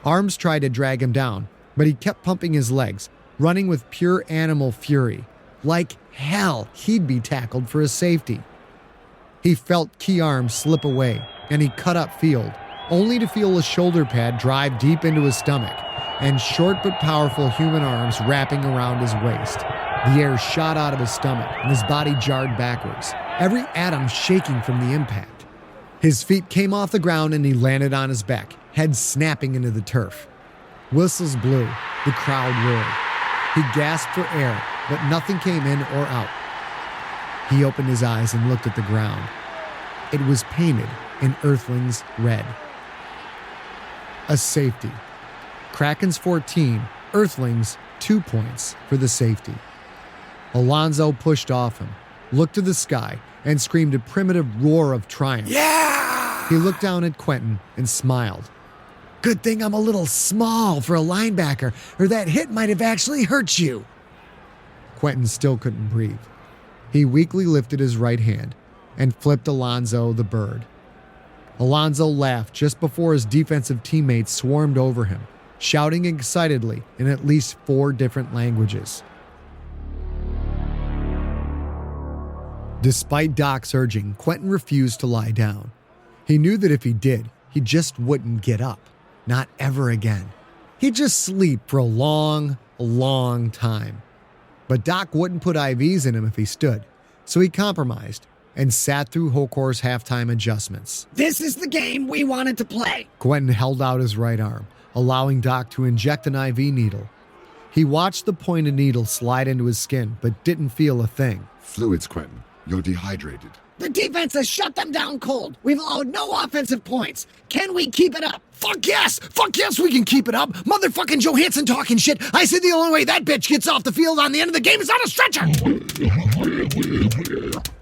Arms tried to drag him down, but he kept pumping his legs, running with pure animal fury. Like hell, he'd be tackled for his safety. He felt key arms slip away, and he cut up field, only to feel a shoulder pad drive deep into his stomach, and short but powerful human arms wrapping around his waist. The air shot out of his stomach, and his body jarred backwards, every atom shaking from the impact. His feet came off the ground and he landed on his back, head snapping into the turf. Whistles blew, the crowd roared. He gasped for air, but nothing came in or out. He opened his eyes and looked at the ground. It was painted in Earthlings red. A safety. Krakens 14, Earthlings 2 points for the safety. Alonzo pushed off him, looked to the sky, and screamed a primitive roar of triumph. Yeah! He looked down at Quentin and smiled. Good thing I'm a little small for a linebacker, or that hit might have actually hurt you. Quentin still couldn't breathe. He weakly lifted his right hand and flipped Alonzo the bird. Alonzo laughed just before his defensive teammates swarmed over him, shouting excitedly in at least 4 different languages. Despite Doc's urging, Quentin refused to lie down. He knew that if he did, he just wouldn't get up. Not ever again. He'd just sleep for a long time. But Doc wouldn't put IVs in him if he stood, so he compromised and sat through Hokor's halftime adjustments. This is the game we wanted to play. Quentin held out his right arm, allowing Doc to inject an IV needle. He watched the pointed needle slide into his skin, but didn't feel a thing. Fluids, Quentin. You're dehydrated. The defense has shut them down cold. We've allowed no offensive points. Can we keep it up? Fuck yes! Fuck yes, we can keep it up! Motherfucking Johansson talking shit! I said the only way that bitch gets off the field on the end of the game is on a stretcher!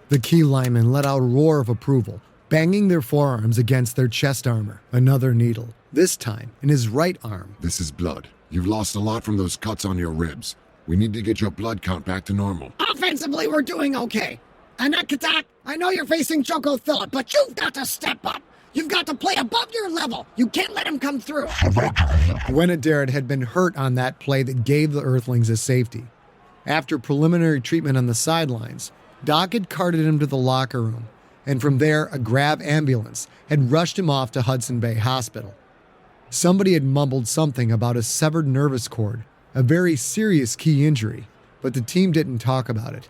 The key linemen let out a roar of approval, banging their forearms against their chest armor. Another needle, this time in his right arm. This is blood. You've lost a lot from those cuts on your ribs. We need to get your blood count back to normal. Offensively, we're doing okay. Anakatak, I know you're facing Choco Phillip, but you've got to step up. You've got to play above your level. You can't let him come through. Gwenadaret had been hurt on that play that gave the Earthlings a safety. After preliminary treatment on the sidelines, Doc had carted him to the locker room, and from there a grab ambulance had rushed him off to Hudson Bay Hospital. Somebody had mumbled something about a severed nervous cord, a very serious key injury, but the team didn't talk about it.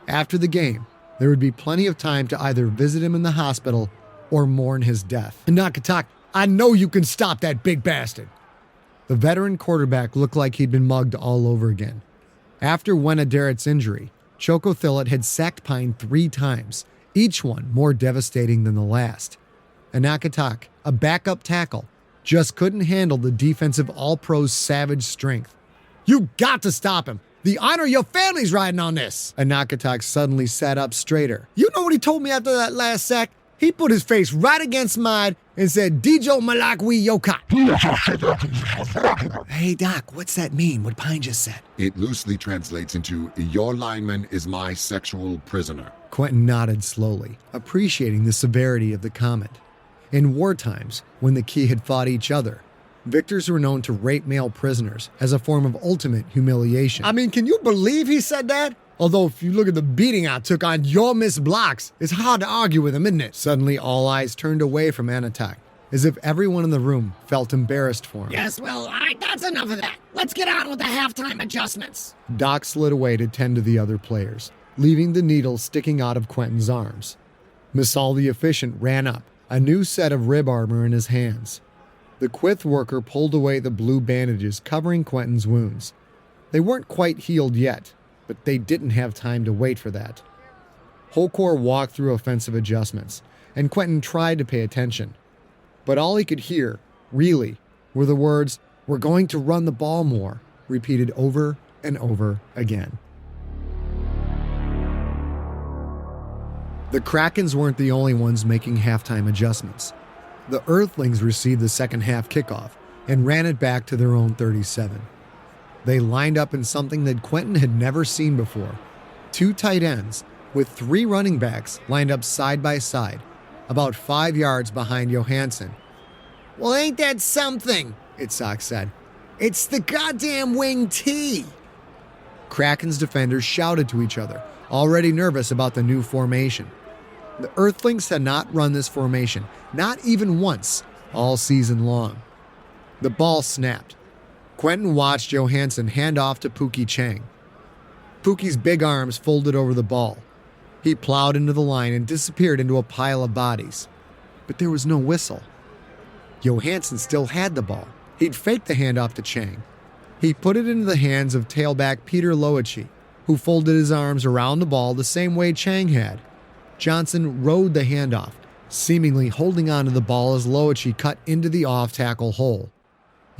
After the game, there would be plenty of time to either visit him in the hospital or mourn his death. Nakatak, I know you can stop that big bastard. The veteran quarterback looked like he'd been mugged all over again. After Gwenadaret's injury, Choco Phillip had sacked Pine 3 times, each one more devastating than the last. Nakatak, a backup tackle, just couldn't handle the defensive All-Pro's savage strength. You got to stop him. The honor of your family's riding on this. Nakatak suddenly sat up straighter. You know what he told me after that last sack? He put his face right against mine and said, Dijo Malakwi Yokat. Hey, Doc, what's that mean, what Pine just said? It loosely translates into, your lineman is my sexual prisoner. Quentin nodded slowly, appreciating the severity of the comment. In war times, when the Key had fought each other, victors were known to rape male prisoners as a form of ultimate humiliation. I mean, can you believe he said that? Although if you look at the beating I took on your Miss Blocks, it's hard to argue with him, isn't it? Suddenly, all eyes turned away from Anatak, as if everyone in the room felt embarrassed for him. Yes, well, all right, that's enough of that. Let's get on with the halftime adjustments. Doc slid away to tend to the other players, leaving the needle sticking out of Quentin's arms. Mithell the efficient ran up, a new set of rib armor in his hands. The Quith worker pulled away the blue bandages covering Quentin's wounds. They weren't quite healed yet, but they didn't have time to wait for that. Hokor walked through offensive adjustments, and Quentin tried to pay attention. But all he could hear, really, were the words, "We're going to run the ball more," repeated over and over again. The Krakens weren't the only ones making halftime adjustments. The Earthlings received the second half kickoff and ran it back to their own 37. They lined up in something that Quentin had never seen before. 2 tight ends with 3 running backs lined up side by side, about 5 yards behind Johansson. Well, ain't that something? Itzhak said. It's the goddamn wing T. Kraken's defenders shouted to each other, already nervous about the new formation. The Earthlings had not run this formation, not even once, all season long. The ball snapped. Quentin watched Johansson hand off to Pookie Chang. Pookie's big arms folded over the ball. He plowed into the line and disappeared into a pile of bodies. But there was no whistle. Johansson still had the ball. He'd faked the handoff to Chang. He put it into the hands of tailback Peter Loachi, who folded his arms around the ball the same way Chang had. Johnson rode the handoff, seemingly holding onto the ball as Loachi cut into the off-tackle hole.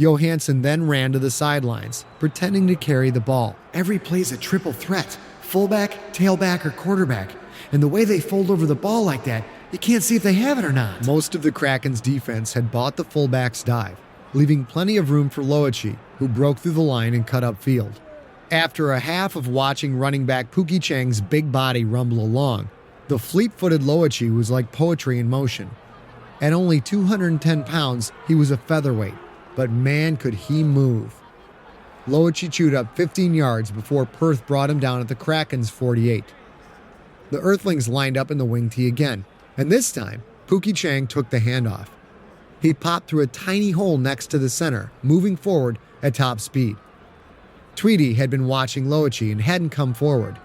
Johansson then ran to the sidelines, pretending to carry the ball. Every play's a triple threat: fullback, tailback, or quarterback. And the way they fold over the ball like that, you can't see if they have it or not. Most of the Krakens' defense had bought the fullback's dive, leaving plenty of room for Loichi, who broke through the line and cut upfield. After a half of watching running back Pookie Chang's big body rumble along, the fleet-footed Loichi was like poetry in motion. At only 210 pounds, he was a featherweight, but man could he move. Loichi chewed up 15 yards before Perth brought him down at the Krakens' 48. The Earthlings lined up in the wing tee again, and this time, Pookie Chang took the handoff. He popped through a tiny hole next to the center, moving forward at top speed. Tweedy had been watching Loichi and hadn't come forward.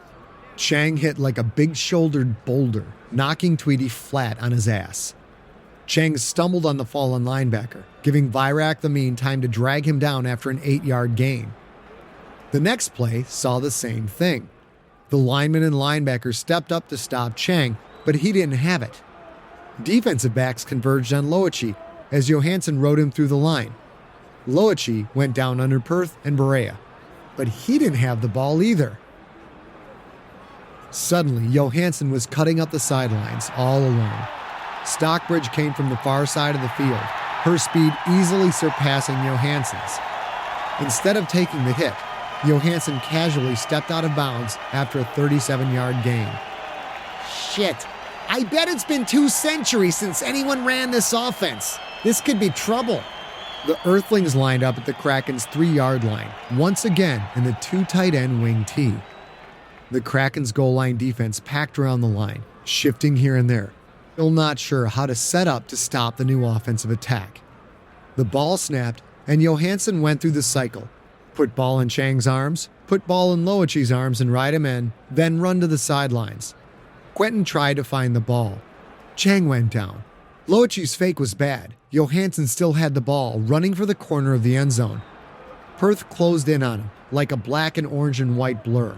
Chang hit like a big-shouldered boulder, knocking Tweedy flat on his ass. Chang stumbled on the fallen linebacker, giving Virak the Mean time to drag him down after an 8-yard gain. The next play saw the same thing. The lineman and linebacker stepped up to stop Chang, but he didn't have it. Defensive backs converged on Loichi as Johansson rode him through the line. Loichi went down under Perth and Berea, but he didn't have the ball either. Suddenly, Johansson was cutting up the sidelines all alone. Stockbridge came from the far side of the field, her speed easily surpassing Johansson's. Instead of taking the hit, Johansson casually stepped out of bounds after a 37-yard gain. Shit. I bet it's been 2 centuries since anyone ran this offense. This could be trouble. The Earthlings lined up at the Krakens' 3-yard line, once again in the 2 tight end wing tee. The Krakens' goal line defense packed around the line, shifting here and there, still not sure how to set up to stop the new offensive attack. The ball snapped, and Johansson went through the cycle. Put ball in Chang's arms, put ball in Loichi's arms and ride him in, then run to the sidelines. Quentin tried to find the ball. Chang went down. Loichi's fake was bad. Johansson still had the ball, running for the corner of the end zone. Perth closed in on him, like a black and orange and white blur.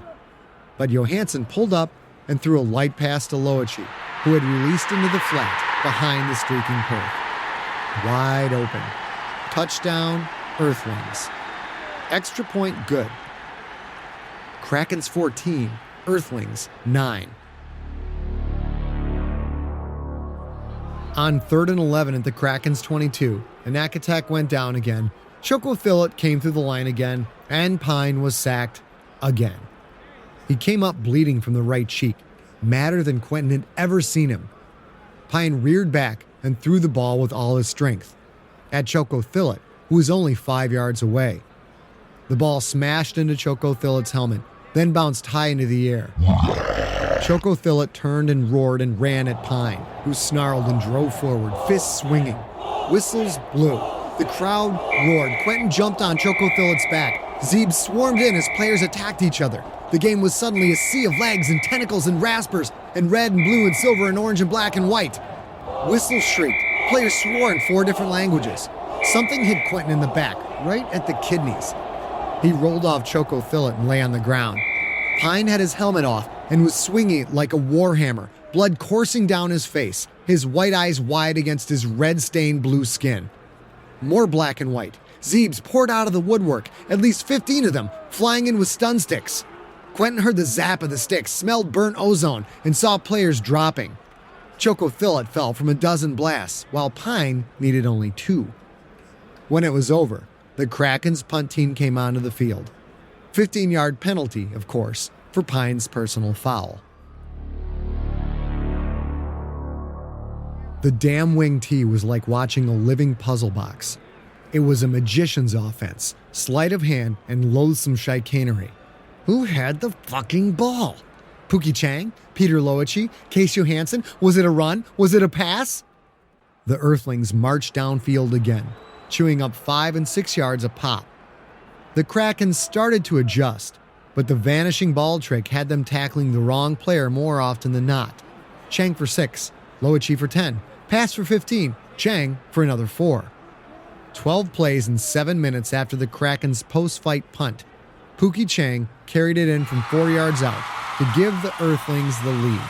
But Johansson pulled up and threw a light pass to Loichi, who had released into the flat behind the streaking Perth. Wide open. Touchdown, Earthlings. Extra point good. Krakens 14, Earthlings 9. On 3rd and 11 at the Krakens 22, Anakatek went down again, Choco Phillip came through the line again, and Pine was sacked again. He came up bleeding from the right cheek, madder than Quentin had ever seen him. Pine reared back and threw the ball with all his strength at Choco Phillip, who was only 5 yards away. The ball smashed into Choco Phillip's helmet, then bounced high into the air. Choco Phillip turned and roared and ran at Pine, who snarled and drove forward, fists swinging. Whistles blew. The crowd roared. Quentin jumped on Choco Phillip's back. Zeeb swarmed in as players attacked each other. The game was suddenly a sea of legs and tentacles and raspers, and red and blue and silver and orange and black and white. Whistles shrieked. Players swore in 4 different languages. Something hit Quentin in the back, right at the kidneys. He rolled off Choco Phillip and lay on the ground. Pine had his helmet off and was swinging it like a warhammer, blood coursing down his face, his white eyes wide against his red-stained blue skin. More black and white. Zeebs poured out of the woodwork, at least 15 of them, flying in with stun sticks. Quentin heard the zap of the sticks, smelled burnt ozone, and saw players dropping. Choco Phillip fell from a dozen blasts, while Pine needed only 2. When it was over, the Krakens punt team came onto the field. 15-yard penalty, of course, for Pine's personal foul. The damn wing tee was like watching a living puzzle box. It was a magician's offense, sleight of hand, and loathsome chicanery. Who had the fucking ball? Pookie Chang? Peter Loichi? Case Johansson? Was it a run? Was it a pass? The Earthlings marched downfield again, chewing up 5 and 6 yards a pop. The Krakens started to adjust, but the vanishing ball trick had them tackling the wrong player more often than not. Chang for 6, Loichi for 10, pass for 15, Chang for another 4. 12 plays in 7 minutes after the Krakens' post-fight punt, Pookie Chang carried it in from 4 yards out to give the Earthlings the lead.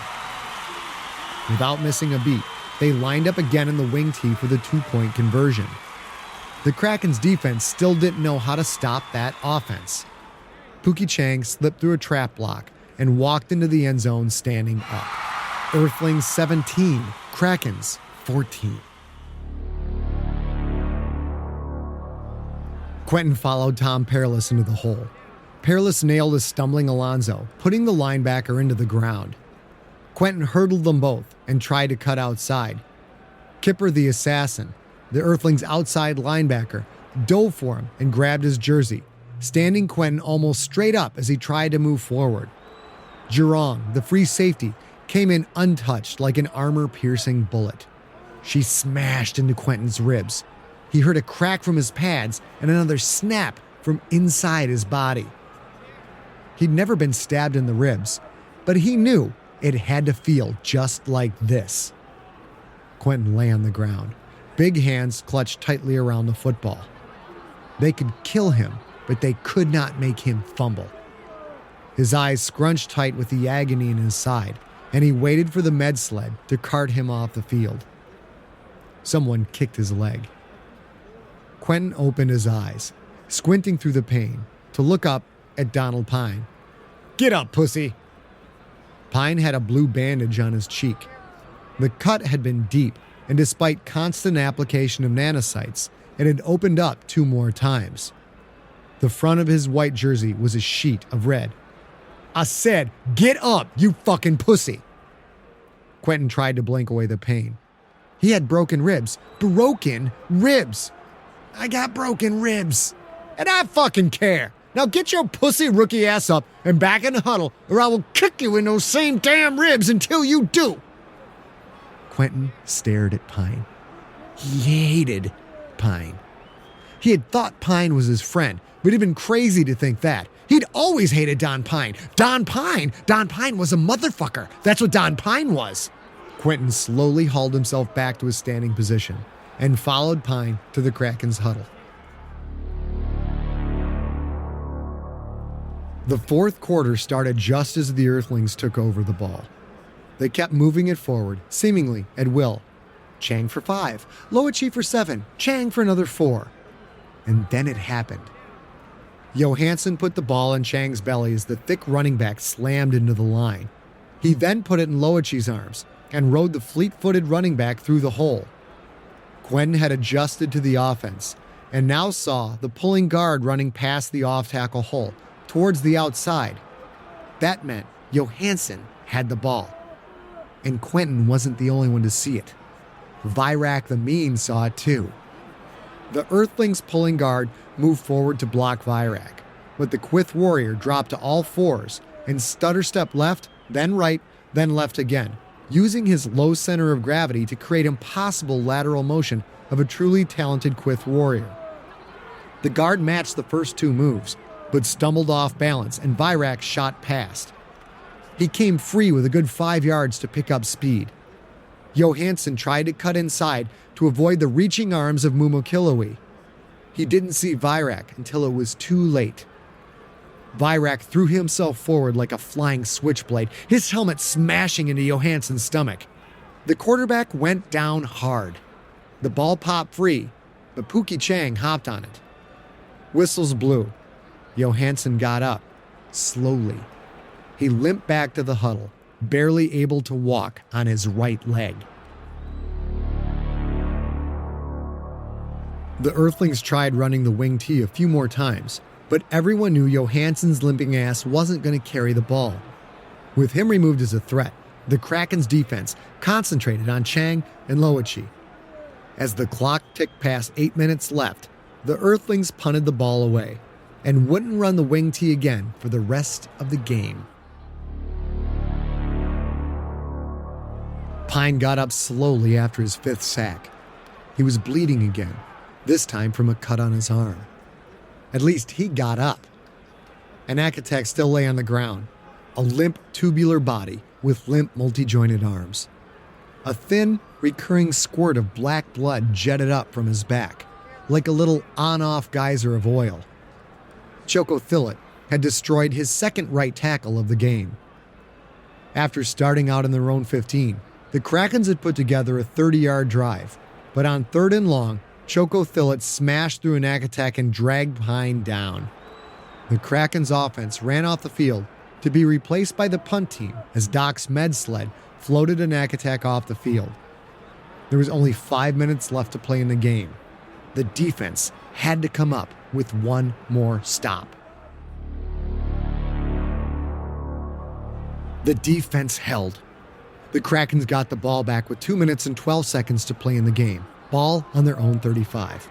Without missing a beat, they lined up again in the wing tee for the 2-point conversion. The Krakens' defense still didn't know how to stop that offense. Pookie Chang slipped through a trap block and walked into the end zone standing up. Earthlings 17, Krakens 14. Quentin followed Tom Perilous into the hole. Perilous nailed a stumbling Alonzo, putting the linebacker into the ground. Quentin hurdled them both and tried to cut outside. Kipper the assassin, the Earthling's outside linebacker, dove for him and grabbed his jersey, standing Quentin almost straight up as he tried to move forward. Jurong, the free safety, came in untouched like an armor-piercing bullet. She smashed into Quentin's ribs. He heard a crack from his pads and another snap from inside his body. He'd never been stabbed in the ribs, but he knew it had to feel just like this. Quentin lay on the ground, big hands clutched tightly around the football. They could kill him, but they could not make him fumble. His eyes scrunched tight with the agony in his side, and he waited for the med sled to cart him off the field. Someone kicked his leg. Quentin opened his eyes, squinting through the pain, to look up at Donald Pine. "Get up, pussy!" Pine had a blue bandage on his cheek. The cut had been deep, and despite constant application of nanocytes, it had opened up 2 more times. The front of his white jersey was a sheet of red. "I said, get up, you fucking pussy!" Quentin tried to blink away the pain. He had broken ribs. Broken ribs! "I got broken ribs. And I fucking care. Now get your pussy rookie ass up and back in the huddle, or I will kick you in those same damn ribs until you do." Quentin stared at Pine. He hated Pine. He had thought Pine was his friend, but he'd been crazy to think that. He'd always hated Don Pine. Don Pine was a motherfucker. That's what Don Pine was. Quentin slowly hauled himself back to his standing position and followed Pine to the Krakens' huddle. The fourth quarter started just as the Earthlings took over the ball. They kept moving it forward, seemingly at will. Chang for 5, Loichi for 7, Chang for another 4. And then it happened. Johansson put the ball in Chang's belly as the thick running back slammed into the line. He then put it in Loichi's arms and rode the fleet-footed running back through the hole. Quentin had adjusted to the offense and now saw the pulling guard running past the off-tackle hole towards the outside. That meant Johansson had the ball. And Quentin wasn't the only one to see it. Virak the Mean saw it too. The Earthlings pulling guard moved forward to block Virak, but the Quith warrior dropped to all fours and stutter step left, then right, then left again, using his low center of gravity to create impossible lateral motion of a truly talented Quith warrior. The guard matched the first 2 moves, but stumbled off balance and Virak shot past. He came free with a good 5 yards to pick up speed. Johansson tried to cut inside to avoid the reaching arms of Mumokiloi. He didn't see Virak until it was too late. Virak threw himself forward like a flying switchblade, his helmet smashing into Johansson's stomach. The quarterback went down hard. The ball popped free, but Pookie Chang hopped on it. Whistles blew. Johansson got up, slowly. He limped back to the huddle, barely able to walk on his right leg. The Earthlings tried running the wing tee a few more times, but everyone knew Johansson's limping ass wasn't going to carry the ball. With him removed as a threat, the Krakens' defense concentrated on Chang and Loichi. As the clock ticked past 8 minutes left, the Earthlings punted the ball away and wouldn't run the wing tee again for the rest of the game. Pine got up slowly after his 5th sack. He was bleeding again, this time from a cut on his arm. At least he got up. Anakatek still lay on the ground, a limp tubular body with limp multi-jointed arms. A thin, recurring squirt of black blood jetted up from his back, like a little on-off geyser of oil. Choco Thillett had destroyed his second right tackle of the game. After starting out in their own 15, the Krakens had put together a 30-yard drive, but on 3rd and long, Choco Thillet smashed through an attack and dragged Pine down. The Krakens' offense ran off the field to be replaced by the punt team as Doc's med sled floated an attack off the field. There was only 5 minutes left to play in the game. The defense had to come up with one more stop. The defense held. The Krakens got the ball back with 2 minutes and 12 seconds to play in the game. Ball on their own 35.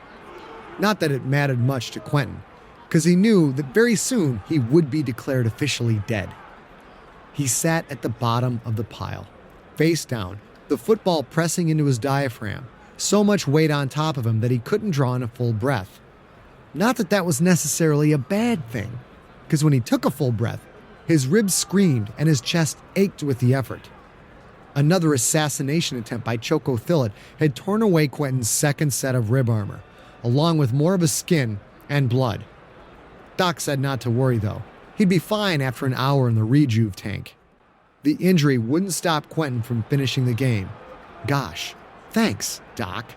Not that it mattered much to Quentin, because he knew that very soon he would be declared officially dead. He sat at the bottom of the pile, face down, the football pressing into his diaphragm, so much weight on top of him that he couldn't draw in a full breath. Not that that was necessarily a bad thing, because when he took a full breath, his ribs screamed and his chest ached with the effort. Another assassination attempt by Choco Thillet had torn away Quentin's second set of rib armor, along with more of his skin and blood. Doc said not to worry, though. He'd be fine after an hour in the rejuve tank. The injury wouldn't stop Quentin from finishing the game. Gosh, thanks, Doc.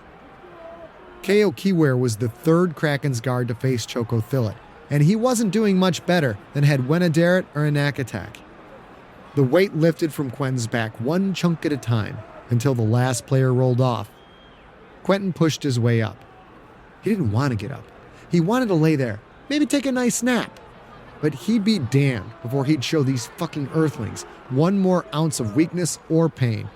K.O. Kiware was the third Krakens guard to face Choco Thillet, and he wasn't doing much better than had Wenadaret or Anakatak. The weight lifted from Quentin's back one chunk at a time until the last player rolled off. Quentin pushed his way up. He didn't want to get up. He wanted to lay there, maybe take a nice nap. But he'd be damned before he'd show these fucking earthlings one more ounce of weakness or pain.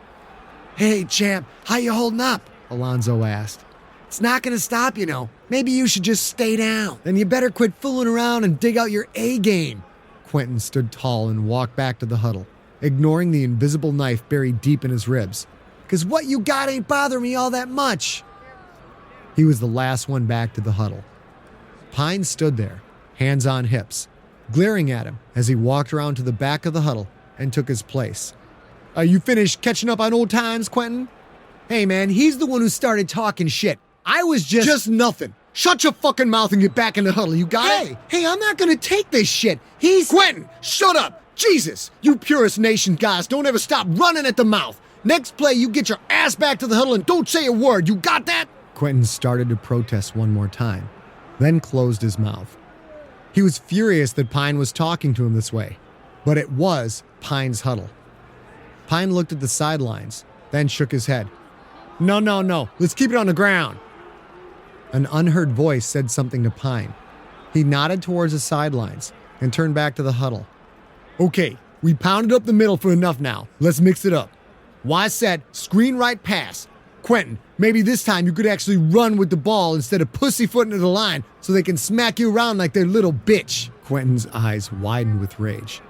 "Hey, champ, how you holding up?" Alonzo asked. "It's not going to stop, you know. Maybe you should just stay down. Then you better quit fooling around and dig out your A game." Quentin stood tall and walked back to the huddle, ignoring the invisible knife buried deep in his ribs. "'Cause what you got ain't bothering me all that much." He was the last one back to the huddle. Pine stood there, hands on hips, glaring at him as he walked around to the back of the huddle and took his place. "Are you finished catching up on old times, Quentin?" "Hey man, he's the one who started talking shit. I was just nothing. Shut your fucking mouth and get back in the huddle, you got it?" Hey, I'm not gonna take this shit. Quentin, shut up! Jesus, you Purist Nation guys don't ever stop running at the mouth. Next play, you get your ass back to the huddle and don't say a word, you got that? Quentin started to protest one more time, then closed his mouth. He was furious that Pine was talking to him this way, but it was Pine's huddle. Pine looked at the sidelines, then shook his head. No, let's keep it on the ground." An unheard voice said something to Pine. He nodded towards the sidelines and turned back to the huddle. "Okay, we pounded up the middle for enough now. Let's mix it up. Y set, screen right pass. Quentin, maybe this time you could actually run with the ball instead of pussyfooting to the line so they can smack you around like their little bitch." Quentin's eyes widened with rage.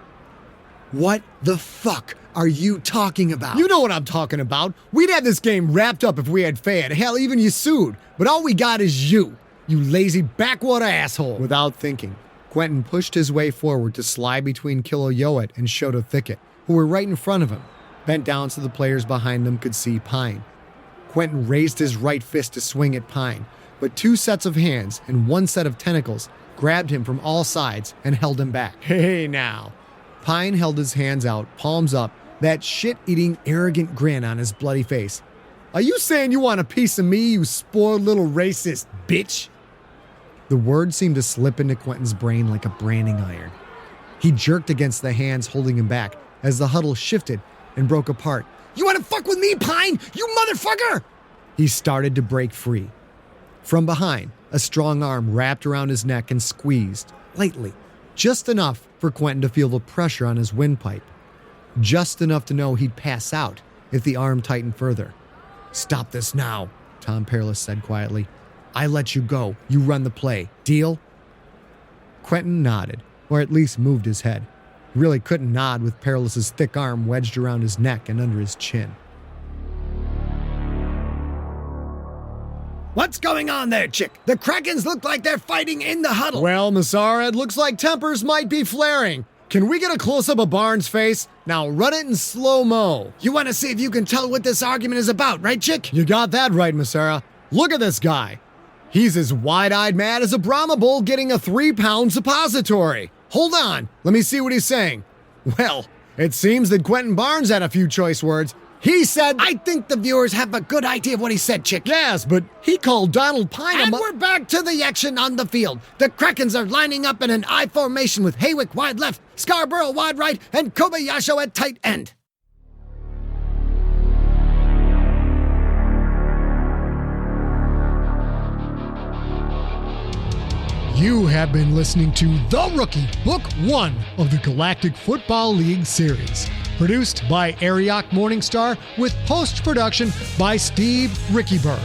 "What the fuck are you talking about?" "You know what I'm talking about. We'd have this game wrapped up if we had Fayed. Hell, even you sued. But all we got is you lazy backwater asshole." Without thinking, Quentin pushed his way forward to slide between Kilo Yoet and Shoto Thicket, who were right in front of him, bent down so the players behind them could see Pine. Quentin raised his right fist to swing at Pine, but two sets of hands and one set of tentacles grabbed him from all sides and held him back. "Hey now." Pine held his hands out, palms up, that shit-eating, arrogant grin on his bloody face. "Are you saying you want a piece of me, you spoiled little racist bitch?" The word seemed to slip into Quentin's brain like a branding iron. He jerked against the hands holding him back as the huddle shifted and broke apart. "You want to fuck with me, Pine? You motherfucker!" He started to break free. From behind, a strong arm wrapped around his neck and squeezed, lightly, just enough for Quentin to feel the pressure on his windpipe. Just enough to know he'd pass out if the arm tightened further. "Stop this now," Tom Perilous said quietly. "I let you go. You run the play. Deal?" Quentin nodded, or at least moved his head. He really couldn't nod with Perilous's thick arm wedged around his neck and under his chin. What's going on there, chick? The Krakens look like they're fighting in the huddle. "Well, Massara, it looks like tempers might be flaring. Can we get a close-up of Barnes' face? Now run it in slow-mo." You want to see if you can tell what this argument is about, right, chick? "You got that right, Massara. Look at this guy. He's as wide-eyed mad as a Brahma bull getting a 3-pound suppository. Hold on, let me see what he's saying. Well, it seems that Quentin Barnes had a few choice words. He said, I think the viewers have a good idea of what he said, Chick. yes, but he called Donald Pine And we're back to the action on the field. The Krakens are lining up in an I formation with Haywick wide left, Scarborough wide right, and Kobayashi at tight end. You have been listening to The Rookie, Book 1 of the Galactic Football League series. Produced by Ariok Morningstar with post-production by Steve Rickyberg.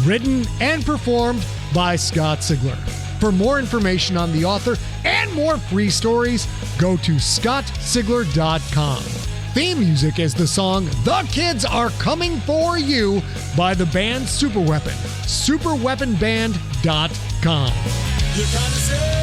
Written and performed by Scott Sigler. For more information on the author and more free stories, go to scottsigler.com. Theme music is the song The Kids Are Coming For You by the band Superweapon. Superweaponband.com. You're trying to say